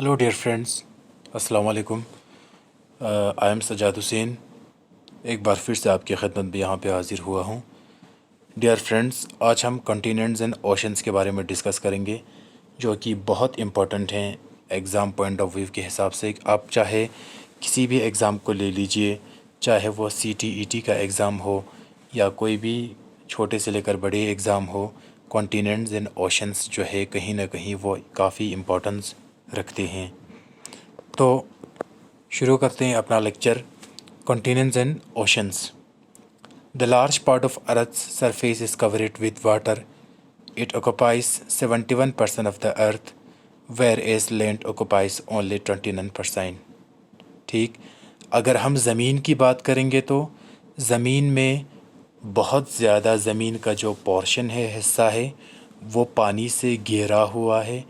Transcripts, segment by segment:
Hello dear friends, अस्सलाम वालेकुम। I am Sajad Hussain. एक बार फिर से आपकी खिदमत में यहाँ पे हाज़िर हुआ हूँ। डियर फ्रेंड्स, आज हम कॉन्टिनेंट्स एंड ओशंस के बारे में डिस्कस करेंगे, जो कि बहुत इम्पोर्टेंट हैं एग्ज़ाम पॉइंट ऑफ व्यू के हिसाब से। आप चाहे किसी भी एग्ज़ाम को ले लीजिए, चाहे वो CTET का एग्ज़ाम हो या कोई भी छोटे से लेकर बड़े एग्ज़ाम हो, कॉन्टिनेंट्स एंड ओशंस जो है कहीं ना कहीं वो काफ़ी इम्पोर्टेंस रखते हैं। तो शुरू करते हैं अपना lecture. Continents and oceans. The large part of earth's surface is covered with water. It occupies 71% of the earth, whereas land occupies only 29%। ठीक, अगर हम ज़मीन की बात करेंगे तो ज़मीन में बहुत ज़्यादा ज़मीन का जो पोर्शन है, हिस्सा है, वो पानी से घिरा हुआ है।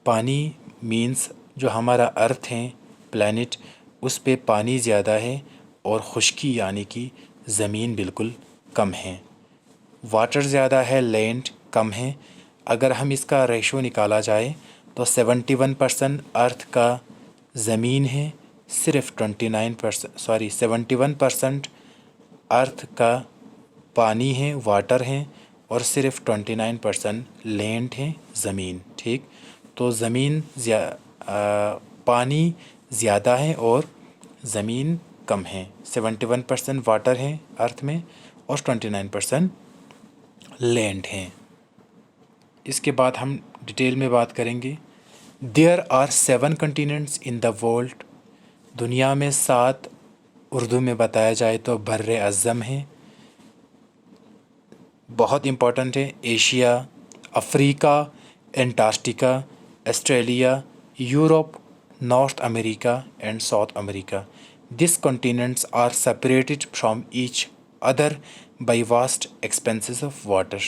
पानी मीन्स जो हमारा अर्थ है, प्लैनेट, उस पे पानी ज़्यादा है और खुश्की यानी कि ज़मीन बिल्कुल कम है। वाटर ज़्यादा है, लैंड कम है। अगर हम इसका रेशो निकाला जाए तो 71% अर्थ का ज़मीन है, सिर्फ 71% अर्थ का पानी है, वाटर है, और सिर्फ 29% लैंड है, ज़मीन। ठीक, तो पानी ज़्यादा है और ज़मीन कम है। 71% वाटर है अर्थ में और 29% लैंड है। इसके बाद हम डिटेल में बात करेंगे। There are 7 continents in the world. दुनिया में 7, उर्दू में बताया जाए तो बर्रे अज़म है, बहुत इम्पोर्टेंट है। Asia, Africa, Antarctica, Australia, Europe, North America and South America. This continents are separated from each other by vast expanses of water.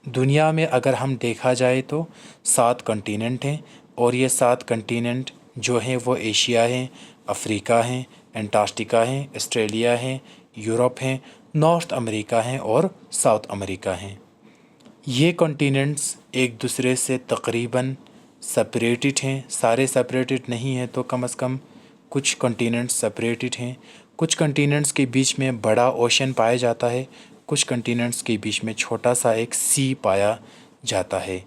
दुनिया में अगर हम देखा जाए तो 7 कॉन्टिनेंट हैं, और ये 7 कॉन्टिनेंट जो हैं वो एशिया हैं, अफ्रीका हैं, एंटार्क्टिका हैं, ऑस्ट्रेलिया हैं, यूरोप हैं, नॉर्थ अमेरिका हैं और साउथ अमेरिका हैं। ये कॉन्टिनेंट्स एक दूसरे से तकरीबन सेपरेटेड हैं। सारे सेपरेटेड नहीं हैं तो कम से कम कुछ कॉन्टिनेंट्स सेपरेटेड हैं। कुछ कॉन्टिनेंट्स के बीच में बड़ा ओशन पाया जाता है, कुछ कॉन्टिनेंट्स के बीच में छोटा सा एक सी पाया जाता है।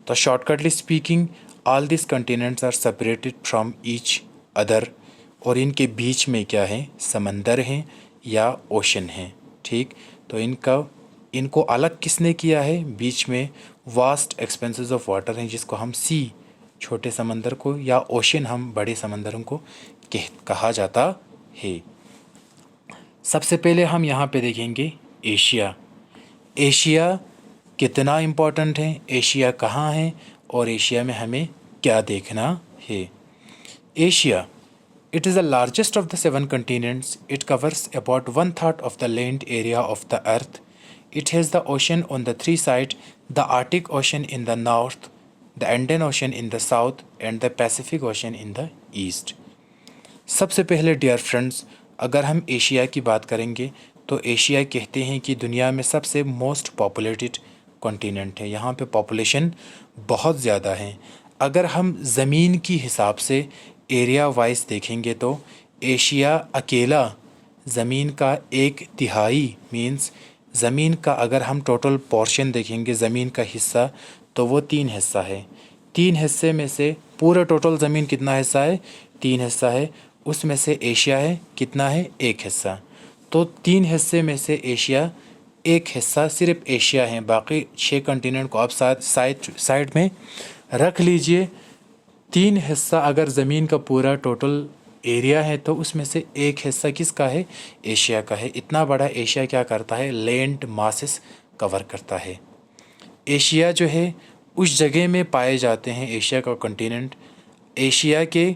तो shortcutly speaking, all this continents are separated from each other, और इनके बीच में क्या है, समंदर हैं या ओशन हैं। ठीक, तो इनको अलग किसने किया है, बीच में वास्ट एक्सपेंसेस ऑफ वाटर हैं, जिसको हम सी, छोटे समंदर को, या ओशन हम बड़े समंदरों को कहा जाता है। सबसे पहले हम यहाँ पे देखेंगे एशिया। एशिया कितना इम्पोर्टेंट है, एशिया कहाँ है और एशिया में हमें क्या देखना है। Asia, it is the largest of the 7 continents. It covers about 1/3 of the land area of the earth. It has the ocean on the 3 sides, the Arctic Ocean in the north, the Indian Ocean in the south and the Pacific Ocean in the east. सबसे पहले dear friends, अगर हम Asia की बात करेंगे तो Asia कहते हैं कि दुनिया में सबसे मोस्ट पॉपुलेटेड कॉन्टिनेंट है। यहाँ पे पॉपुलेशन बहुत ज़्यादा है। अगर हम ज़मीन की हिसाब से एरिया वाइज देखेंगे तो एशिया अकेला ज़मीन का 1/3 मीन्स ज़मीन का, अगर हम टोटल पोर्शन देखेंगे ज़मीन का हिस्सा, तो वो 3 हिस्सा है। 3 हिस्से में से पूरा टोटल ज़मीन कितना हिस्सा है, 3 हिस्सा है। उसमें से एशिया है कितना है, 1 हिस्सा। तो 3 हिस्से में से एशिया 1 हिस्सा सिर्फ एशिया है। बाकी 6 कंटिनेंट को आप साइड में रख लीजिए। 3 हिस्सा अगर ज़मीन का पूरा टोटल एरिया है तो उसमें से 1 हिस्सा किसका है, एशिया का है। इतना बड़ा एशिया क्या करता है, लैंड मासेस कवर करता है। एशिया जो है उस जगह में पाए जाते हैं, एशिया का कॉन्टिनेंट, एशिया के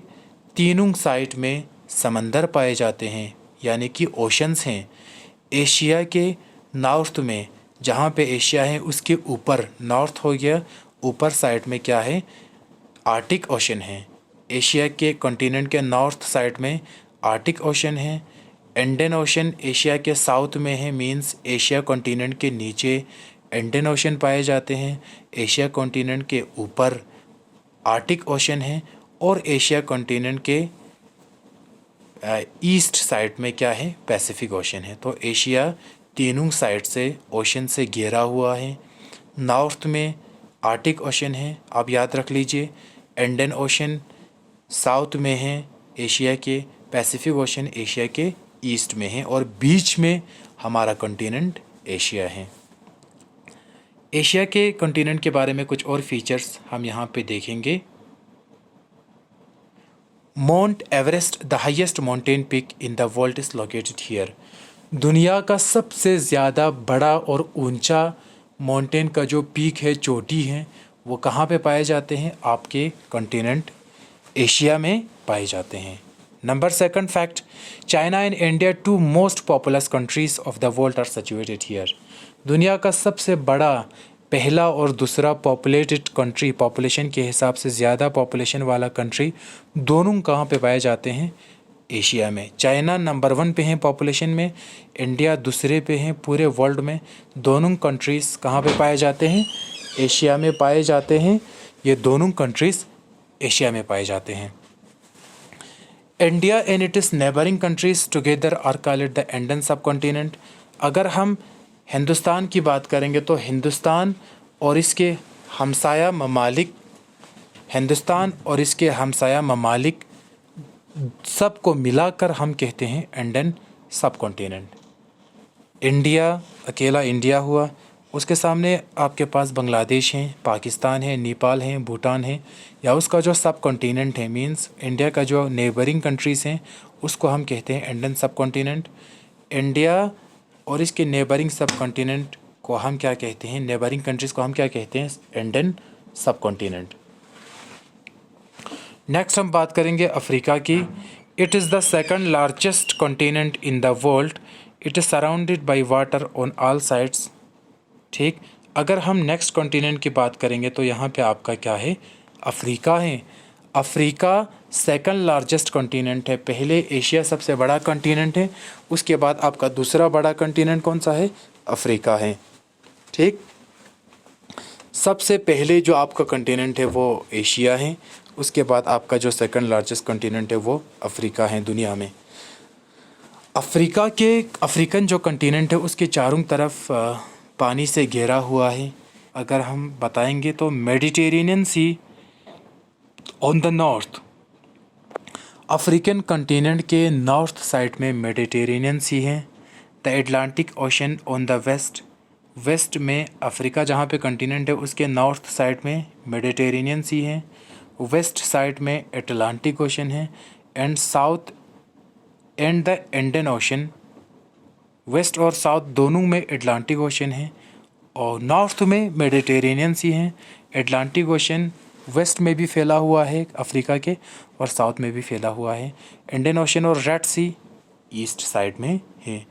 तीनों साइड में समंदर पाए जाते हैं, यानी कि ओशंस हैं। एशिया के नॉर्थ में, जहाँ पे एशिया है उसके ऊपर, नॉर्थ हो गया, ऊपर साइड में क्या है, आर्टिक ओशन है। एशिया के कॉन्टिनेंट के नॉर्थ साइड में आर्टिक ओशन है। इंडियन ओशन एशिया के साउथ में है, मींस एशिया कॉन्टिनेंट के नीचे इंडियन ओशन पाए जाते हैं। एशिया कॉन्टिनेंट के ऊपर आर्टिक ओशन है और एशिया कॉन्टिनेंट के ईस्ट साइड में क्या है, पैसिफिक ओशन है। तो एशिया तीनों साइड से ओशन से घिरा हुआ है। नॉर्थ में आर्टिक ओशन है, आप याद रख लीजिए। इंडियन ओशन साउथ में है एशिया के, पैसिफिक ओशन एशिया के ईस्ट में है, और बीच में हमारा कॉन्टिनेंट एशिया है। एशिया के कॉन्टिनेंट के बारे में कुछ और फीचर्स हम यहाँ पे देखेंगे। Mount Everest, the highest mountain peak in the world, is located here. दुनिया का सबसे ज़्यादा बड़ा और ऊंचा माउंटेन का जो पीक है, चोटी है, वो कहाँ पे पाए जाते हैं, आपके कॉन्टिनेंट एशिया में पाए जाते हैं। Number second fact, China and India, two most populous countries of the world, are situated here. दुनिया का सबसे बड़ा पहला और दूसरा पॉपुलेटेड कंट्री, पॉपुलेशन के हिसाब से ज़्यादा पॉपुलेशन वाला कंट्री, दोनों कहाँ पे पाए जाते हैं, एशिया में। चाइना नंबर 1 पे हैं पॉपुलेशन में, इंडिया दूसरे पे हैं पूरे वर्ल्ड में। दोनों कंट्रीज़ कहाँ पे पाए जाते हैं, एशिया में पाए जाते हैं। ये दोनों कंट्रीज़ एशिया में पाए जाते हैं। India and it is neighbouring countries together are called the Indian subcontinent. अगर हम हिंदुस्तान की बात करेंगे तो हिंदुस्तान और इसके हमसाया ममालिक, हिंदुस्तान और इसके हमसाया ममालिक सबको मिलाकर हम कहते हैं इंडियन सब कॉन्टिनेंट। इंडिया अकेला इंडिया हुआ, उसके सामने आपके पास बांग्लादेश है, पाकिस्तान है, नेपाल है, भूटान है, या उसका जो सब कॉन्टिनेंट है, मींस इंडिया का जो नेबरिंग कंट्रीज़ हैं, उसको हम कहते हैं इंडियन सब कॉन्टिनेंट। इंडिया और इसके नेबरिंग सब कॉन्टिनेंट को हम क्या कहते हैं, नेबरिंग कंट्रीज़ को हम क्या कहते हैं, इंडियन सब कॉन्टिनेंट। नेक्स्ट हम बात करेंगे अफ्रीका की। It is the second largest continent in the world. It is surrounded by water on all sides. ठीक, अगर हम नेक्स्ट कॉन्टिनेंट की बात करेंगे तो यहाँ पे आपका क्या है, अफ्रीका है। अफ्रीका सेकंड लार्जेस्ट कॉन्टिनेंट है। पहले एशिया सबसे बड़ा कॉन्टिनेंट है, उसके बाद आपका दूसरा बड़ा कॉन्टिनेंट कौन सा है, अफ्रीका है। ठीक, सबसे पहले जो आपका कॉन्टिनेंट है वो एशिया है, उसके बाद आपका जो सेकंड लार्जेस्ट कॉन्टिनेंट है वो अफ्रीका है दुनिया में। अफ्रीका के अफ्रीकन जो कॉन्टिनेंट है उसके चारों तरफ पानी से घिरा हुआ है। अगर हम बताएंगे तो Mediterranean Sea on the north, African continent के नॉर्थ साइड में मेडिटेरेनियन सी है। The Atlantic Ocean on the west, west में अफ्रीका जहाँ पे कॉन्टिनेंट है उसके नॉर्थ साइड में मेडिटेरेनियन सी है, वेस्ट साइड में एटलांटिक ओशन है, and south and the Indian Ocean. West और साउथ दोनों में एटलांटिक ओशन है, और नॉर्थ में मेडिटेरेनियन सी है। एटलांटिक ओशन वेस्ट में भी फैला हुआ है अफ्रीका के, और साउथ में भी फैला हुआ है। इंडियन ओशन और रेड सी ईस्ट साइड में है।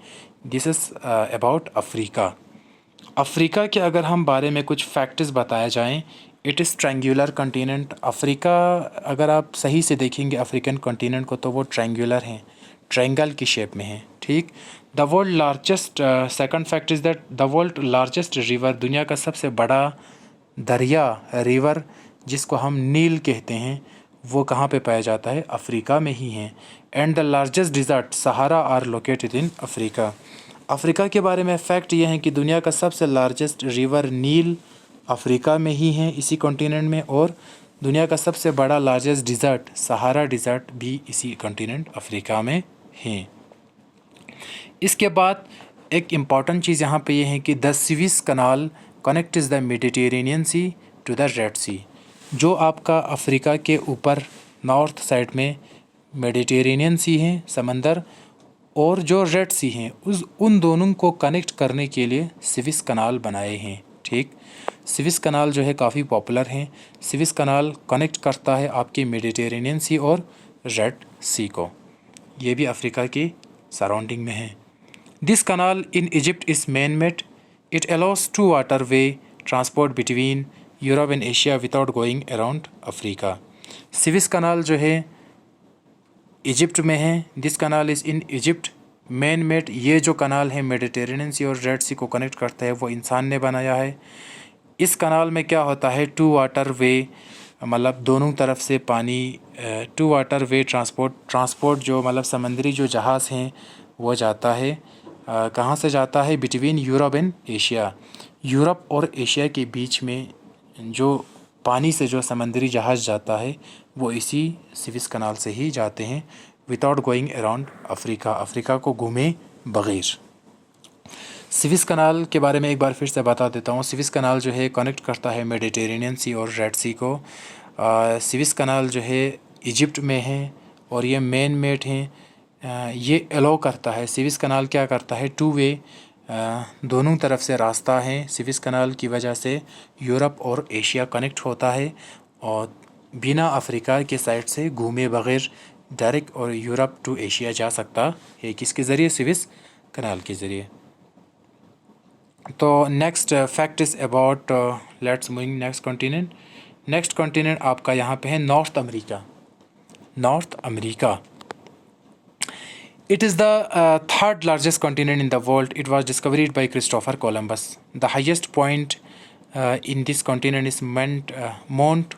This is about Africa. Africa के अगर हम बारे में कुछ फैक्ट्स बताया जाएं, it is triangular continent. Africa अगर आप सही से देखेंगे अफ्रीकन कॉन्टिनेंट को तो वो ट्रायंगुलर है, ट्रायंगल की शेप में है। ठीक, the world largest, second fact is that the world largest river, दुनिया का सबसे बड़ा दरिया, रिवर जिसको हम नील कहते हैं, वो कहाँ पे पाया जाता है, अफ्रीका में ही है। And the largest desert Sahara are located in Africa. Africa के बारे में फैक्ट ये है कि दुनिया का सबसे लार्जेस्ट रिवर नील अफ्रीका में ही है, इसी कॉन्टिनेंट में, और दुनिया का सबसे बड़ा लार्जेस्ट डिज़र्ट सहारा डिज़र्ट भी इसी कॉन्टिनेंट अफ्रीका में है। इसके बाद एक इम्पॉर्टेंट चीज़ यहाँ पे ये है कि the Suez canal connects the Mediterranean Sea to the Red Sea. जो आपका अफ्रीका के ऊपर नॉर्थ साइड में मेडिटेरेनियन सी है समंदर, और जो रेड सी हैं, उन दोनों को कनेक्ट करने के लिए स्विस कनाल बनाए हैं। ठीक, स्विस कनाल जो है काफ़ी पॉपुलर हैं। स्विस कनाल कनेक्ट करता है आपकी मेडिटेरेनियन सी और रेड सी को, ये भी अफ्रीका की सराउंडिंग में है। This canal in Egypt is man made. It allows to water way transport between Europe and Asia without going around Africa. Suez canal जो है इजिप्ट में है। This canal is in Egypt man made. ये जो कनाल है Mediterranean सी और red सी को connect करता है, वो इंसान ने बनाया है। इस कनाल में क्या होता है, टू वाटर वे मतलब दोनों तरफ से पानी टू वाटर वे ट्रांसपोर्ट जो मतलब समंदरी जो जहाज़ हैं वो जाता है कहाँ से जाता है, between Europe and Asia, Europe और एशिया के बीच में जो पानी से जो समंदरी जहाज़ जाता है वो इसी सुएज़ कनाल से ही जाते हैं, विदाउट गोइंग अराउंड अफ्रीका को घूमे बग़ैर। सुएज़ कनाल के बारे में एक बार फिर से बता देता हूँ। सुएज़ कनाल जो है कनेक्ट करता है मेडिटेरेनियन सी और रेड सी को। सुएज़ कनाल जो है इजिप्ट में है और ये मैन मेड हैं। ये अलाउ करता है, सुएज़ कनाल क्या करता है, टू वे दोनों तरफ से रास्ता है। सुएज़ कनाल की वजह से यूरोप और एशिया कनेक्ट होता है और बिना अफ्रीका के साइड से घूमे बग़ैर डायरेक्ट और यूरोप टू एशिया जा सकता है। किसके ज़रिए, सुएज़ कनाल के ज़रिए। तो next fact is about, let's moving next continent. Next continent आपका यहाँ पे है north America. North America, it is the third largest continent in the world. It was discovered by Christopher Columbus. The highest point in this continent is Mount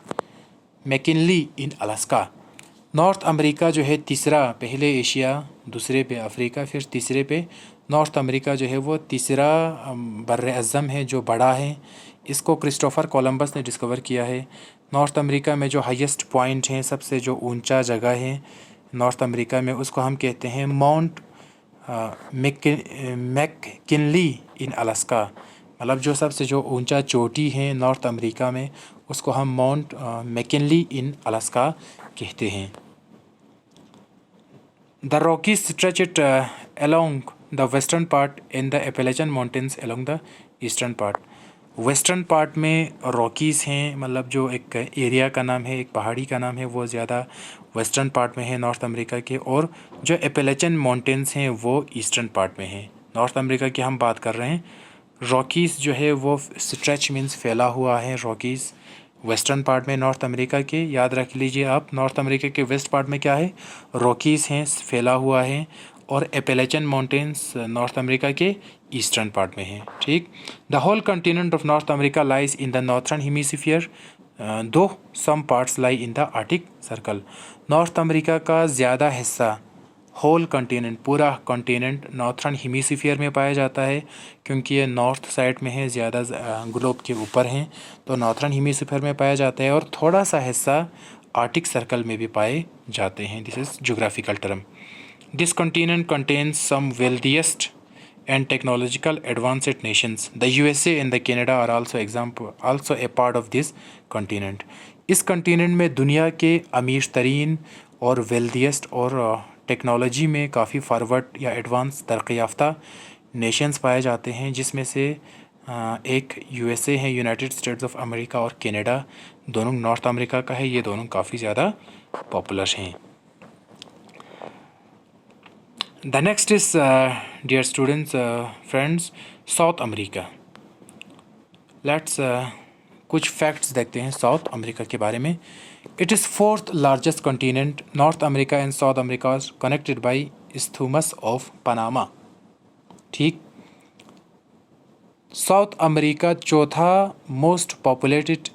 McKinley in Alaska. North America जो है तीसरा, पहले Asia, दूसरे पे Africa, फिर तीसरे पे north America जो है वो तीसरा बर्र अज़म है जो बड़ा है। इसको क्रिस्टोफर कोलंबस ने डिस्कवर किया है। नॉर्थ अमेरिका में जो हाईएस्ट पॉइंट है, सबसे जो ऊंचा जगह है नॉर्थ अमेरिका में, उसको हम कहते हैं माउंट मैककिनली इन अलास्का। मतलब जो सबसे जो ऊंचा चोटी है नॉर्थ अमेरिका में, उसको हम माउंट मैककिनली इन अलास्का कहते हैं। The Rockies stretch it along the western part and the Appalachian Mountains along the eastern part. Western part में रॉकीज़ हैं, मतलब जो एक एरिया का नाम है, एक पहाड़ी का नाम है, वो ज़्यादा वेस्टर्न पार्ट में है नॉर्थ अमेरिका के, और जो एपेलेचन माउंटेन्स हैं वो ईस्टर्न पार्ट में हैं। नॉर्थ अमेरिका की हम बात कर रहे हैं। रॉकीज़ जो है वो स्ट्रेच मीन्स फैला हुआ है। रॉकीज़ वेस्टर्न पार्ट में नॉर्थ अमेरिका के, याद रख लीजिए आप, नॉर्थ अमेरिका के वेस्ट पार्ट में क्या है, रॉकीज़ हैं, फैला हुआ है, और एपेलेचन माउंटेन्स नॉर्थ अमेरिका के ईस्टर्न पार्ट में है। ठीक, the whole continent of North America lies in the northern hemisphere दो some parts lie in the Arctic Circle. North America का ज़्यादा हिस्सा, होल कंटिनेंट, पूरा कंटिनेंट नॉर्थर्न हेमिस्फीयर में पाया जाता है, क्योंकि ये नॉर्थ साइड में है, ज़्यादा ग्लोब के ऊपर हैं, तो नॉर्थर्न हेमिस्फीयर में पाया जाता है, और थोड़ा सा हिस्सा आर्टिक सर्कल में भी पाए जाते हैं। This is geographical term. This continent contains some wealthiest and technological advanced nations. The USA and the Canada are also a part of this continent. इस कंटिनेंट में दुनिया के अमीर तरीन और वेल्थिएस्ट और टेक्नोलॉजी में काफ़ी फॉरवर्ड या एडवांस तरक्की याफ्ता नेशंस पाए जाते हैं, जिसमें से एक USA है, यूनाइटेड स्टेट्स ऑफ अमेरिका, और कनाडा, दोनों नॉर्थ अमेरिका का है। ये दोनों काफ़ी ज़्यादा पॉपुलर हैं। The next is, dear students, friends, South America. Let's कुछ फैक्ट्स देखते हैं साउथ अमेरिका के बारे में। It is fourth largest continent. North America and South America connected by isthmus of Panama. ठीक, साउथ अमेरिका चौथा मोस्ट पॉपुलेटेड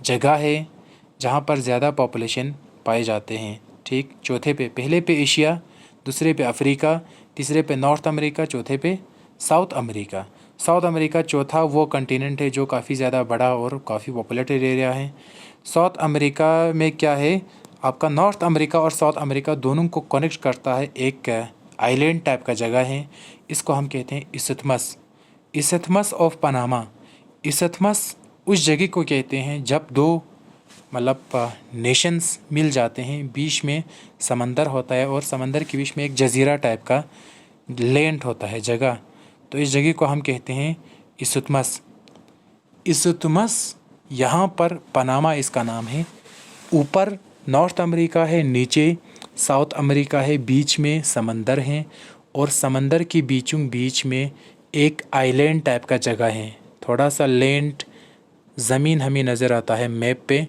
जगह है जहाँ पर ज़्यादा पॉपुलेशन पाए जाते हैं। ठीक, चौथे पे, पहले पे एशिया, दूसरे पे अफ्रीका, तीसरे पे नॉर्थ अमेरिका, चौथे पे साउथ अमेरिका। साउथ अमेरिका चौथा वो कंटिनेंट है जो काफ़ी ज़्यादा बड़ा और काफ़ी पॉपुलेटेड एरिया है। साउथ अमेरिका में क्या है, आपका नॉर्थ अमेरिका और साउथ अमेरिका दोनों को कनेक्ट करता है एक आइलैंड टाइप का जगह है। इसको हम कहते हैं इस्थमस ऑफ पनामा। इस्थमस उस जगह को कहते हैं जब दो मतलब नेशंस मिल जाते हैं, बीच में समंदर होता है और समंदर के बीच में एक जजीरा टाइप का लैंड होता है, जगह, तो इस जगह को हम कहते हैं इस्थमस। यहाँ पर पनामा इसका नाम है। ऊपर नॉर्थ अमेरिका है, नीचे साउथ अमेरिका है, बीच में समंदर है, और समंदर के बीचों बीच में एक आइलैंड टाइप का जगह है। थोड़ा सा लैंड, ज़मीन हमें नज़र आता है मैप पे,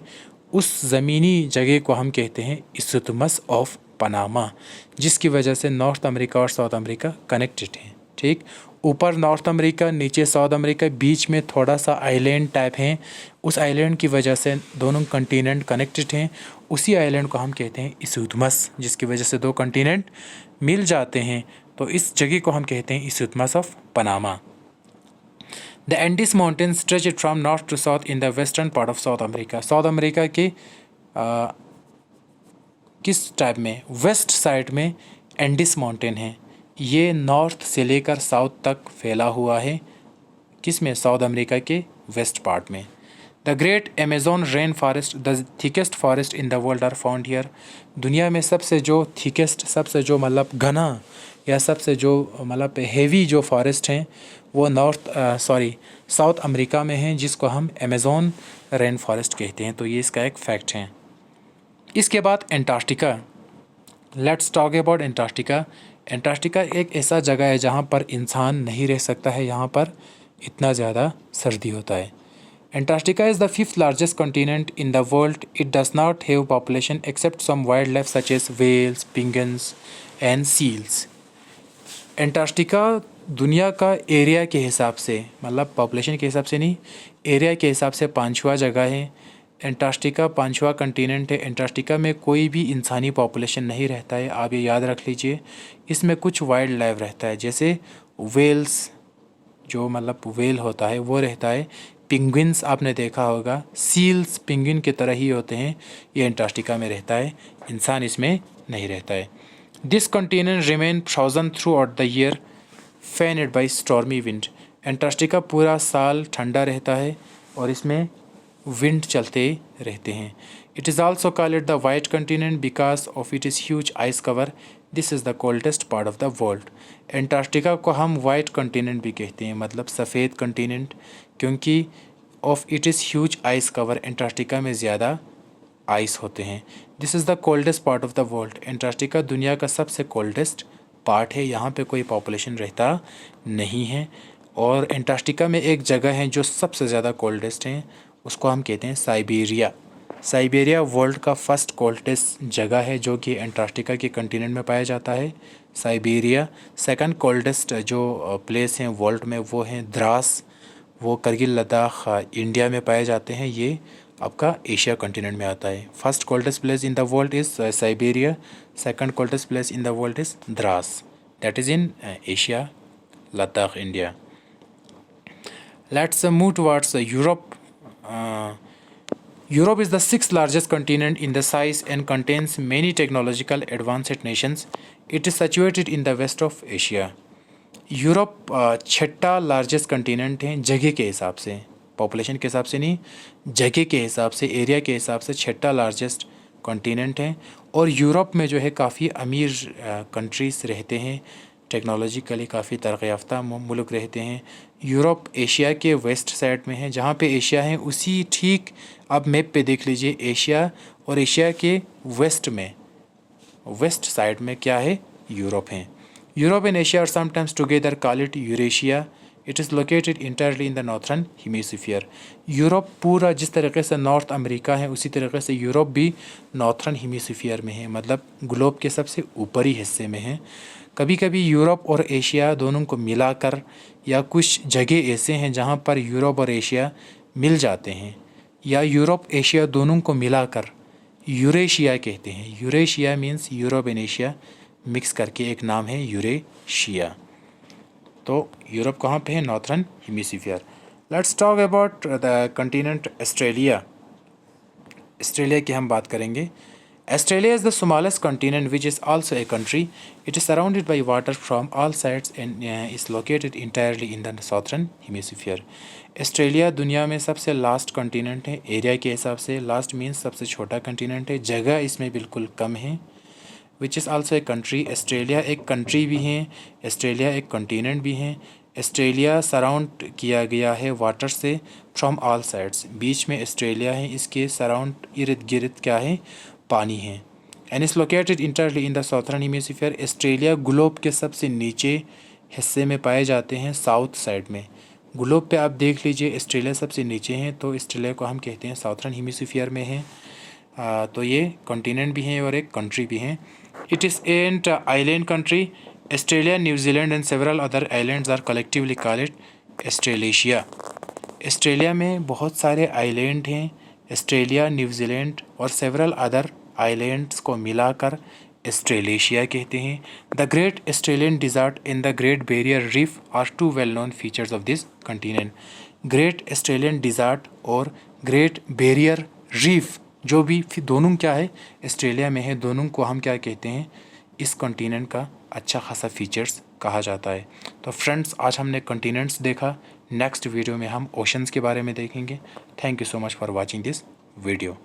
उस ज़मीनी जगह को हम कहते हैं इस्थमस ऑफ पनामा, जिसकी वजह से नॉर्थ अमेरिका और साउथ अमेरिका कनेक्टेड हैं। ठीक। ठीक। ऊपर नॉर्थ अमेरिका, नीचे साउथ अमेरिका, बीच में थोड़ा सा आइलैंड टाइप है। उस आइलैंड की वजह से दोनों कंटिनेंट कनेक्टेड हैं। उसी आइलैंड को हम कहते हैं इस्यूथमस, जिसकी वजह से दो कंटिनेंट मिल जाते हैं। तो इस जगह को हम कहते हैं isthmus of Panama. The Andes mountain stretch it from north to south in the western part of South America. South America के किस टाइप में, वेस्ट साइड में एंडीज माउंटेन है। ये नॉर्थ से लेकर साउथ तक फैला हुआ है। किस में, साउथ अमेरिका के वेस्ट पार्ट में। The great Amazon rain forest, the thickest forest in the world are found here. दुनिया में सबसे जो थिकेस्ट, सबसे जो मतलब घना या सबसे जो मतलब हेवी जो फॉरेस्ट हैं वो साउथ अमेरिका में हैं, जिसको हम अमेजोन रेन फॉरेस्ट कहते हैं। तो ये इसका एक फैक्ट है। इसके बाद Antarctica. Let's talk about Antarctica. Antarctica एक ऐसा जगह है जहाँ पर इंसान नहीं रह सकता है, यहाँ पर इतना ज़्यादा सर्दी होता है। Antarctica is the fifth largest continent in the world. It does not have population except some wild life such as whales, penguins and seals. Antarctica दुनिया का एरिया के हिसाब से, मतलब पॉपुलेशन के हिसाब से नहीं, एरिया के हिसाब से 5वां जगह है। एंटार्क्टिका 5वां कंटिनेंट है। एंटार्क्टिका में कोई भी इंसानी पॉपुलेशन नहीं रहता है, आप ये याद रख लीजिए। इसमें कुछ वाइल्ड लाइफ रहता है, जैसे वेल्स, जो मतलब वेल होता है वो रहता है। पिंगुइन्स आपने देखा होगा, सील्स पिंगुइन की तरह ही होते हैं, ये एंटार्क्टिका में रहता है, इंसान इसमें नहीं रहता है। This continent remain frozen throughout the year, fanned by stormy wind. Antarctica पूरा साल ठंडा रहता है और इसमें विंड चलते रहते हैं। It is also called the white continent because of it is huge ice cover. This is the coldest part of the world. Antarctica को हम वाइट कंटिनेंट भी कहते हैं, मतलब सफ़ेद कंटिनेंट, क्योंकि of it is huge ice cover. Antarctica में ज़्यादा आइस होते हैं। This is the coldest part of the world. Antarctica दुनिया का सबसे कोल्डेस्ट पार्ट है, यहाँ पे कोई पॉपुलेशन रहता नहीं है। और एंटार्क्टिका में एक जगह है जो सबसे ज़्यादा कोल्डेस्ट है, उसको हम कहते हैं साइबेरिया। साइबेरिया वर्ल्ड का फर्स्ट कोल्डेस्ट जगह है जो कि एंटार्क्टिका के कंटिनेंट में पाया जाता है, साइबेरिया। सेकंड कोल्डेस्ट जो प्लेस हैं वर्ल्ड में वो हैं द्रास, वो करगिल लद्दाख इंडिया में पाए जाते हैं, ये आपका एशिया कंटिनेंट में आता है। First coldest place in the world is Siberia, second coldest place in the world is Dras, that is in Asia, Ladakh, India. Let's move towards Europe. Europe is the sixth largest continent in the size and contains many technological advanced nations. It is situated in the west of Asia. Europe छठा largest continent है जगह के हिसाब से, population के हिसाब से नहीं, जगह के हिसाब से, एरिया के हिसाब से छठा लार्जेस्ट कॉन्टिनेंट है। और यूरोप में जो है काफ़ी अमीर कंट्रीज़ रहते हैं, टेक्नोलॉजिकली काफ़ी तरक्की याफ्ता मुल्क रहते हैं। यूरोप एशिया के वेस्ट साइड में है, जहाँ पे एशिया है उसी ठीक आप मैप पे देख लीजिए, एशिया और एशिया के वेस्ट में, वेस्ट साइड में क्या है, यूरोप है। Europe and Asia are sometimes together call it Eurasia. It is located entirely in the northern hemisphere. Europe पूरा जिस तरीके से नॉर्थ अमेरिका है उसी तरीके से यूरोप भी नॉर्थर्न हेमिस्फीयर में है, मतलब ग्लोब के सबसे ऊपरी हिस्से में है। कभी कभी यूरोप और एशिया दोनों को मिलाकर, या कुछ जगह ऐसे हैं जहाँ पर यूरोप और एशिया मिल जाते हैं, या यूरोप एशिया दोनों को मिलाकर यूरेशिया कहते हैं। Eurasia means Europe and Asia mix करके एक नाम है यूरेशिया। तो यूरोप कहाँ पे है, northern hemisphere. Let's talk about the continent Australia. Australia की हम बात करेंगे। Australia is the smallest continent which is also a country. It is surrounded by water from all sides and is located entirely in the southern hemisphere. Australia दुनिया में सबसे last continent है, area के हिसाब से लास्ट मीन्स सबसे छोटा continent है, जगह इसमें बिल्कुल कम है। Which is also a country. Australia एक कंट्री भी है, ऑस्ट्रेलिया एक कॉन्टिनेंट भी है। ऑस्ट्रेलिया सराउंड किया गया है वाटर से फ्रॉम ऑल साइड्स, बीच में ऑस्ट्रेलिया है, इसके सराउंड इर्द गिर्द क्या है, पानी है। And is located इंटरली in the southern hemisphere. Australia globe के सबसे नीचे हिस्से में पाए जाते हैं, साउथ साइड में। ग्लोब पे आप देख लीजिए ऑस्ट्रेलिया सबसे नीचे हैं, तो ऑस्ट्रेलिया को हम कहते हैं साउथर्न हेमिस्फीयर में है। तो ये कॉन्टिनेंट भी हैं और एक कंट्री भी हैं। It is and island country Australia, New Zealand and several other islands are collectively called Australasia. Australia में बहुत सारे आइलैंड हैं. ऑस्ट्रेलिया, न्यूजीलैंड और सेवरल अदर आइलैंड्स को मिलाकर ऑस्ट्रेलेशिया कहते हैं. The great Australian dessert in the great barrier reef are to well known features of this continent. Great Australian dessert और ग्रेट बैरियर रीफ जो भी दोनों क्या है ऑस्ट्रेलिया में है, दोनों को हम क्या कहते हैं, इस कॉन्टिनेंट का अच्छा खासा फीचर्स कहा जाता है. तो फ्रेंड्स, आज हमने कॉन्टिनेंट्स देखा. नेक्स्ट वीडियो में हम ओशंस के बारे में देखेंगे. Thank you so much for watching this video.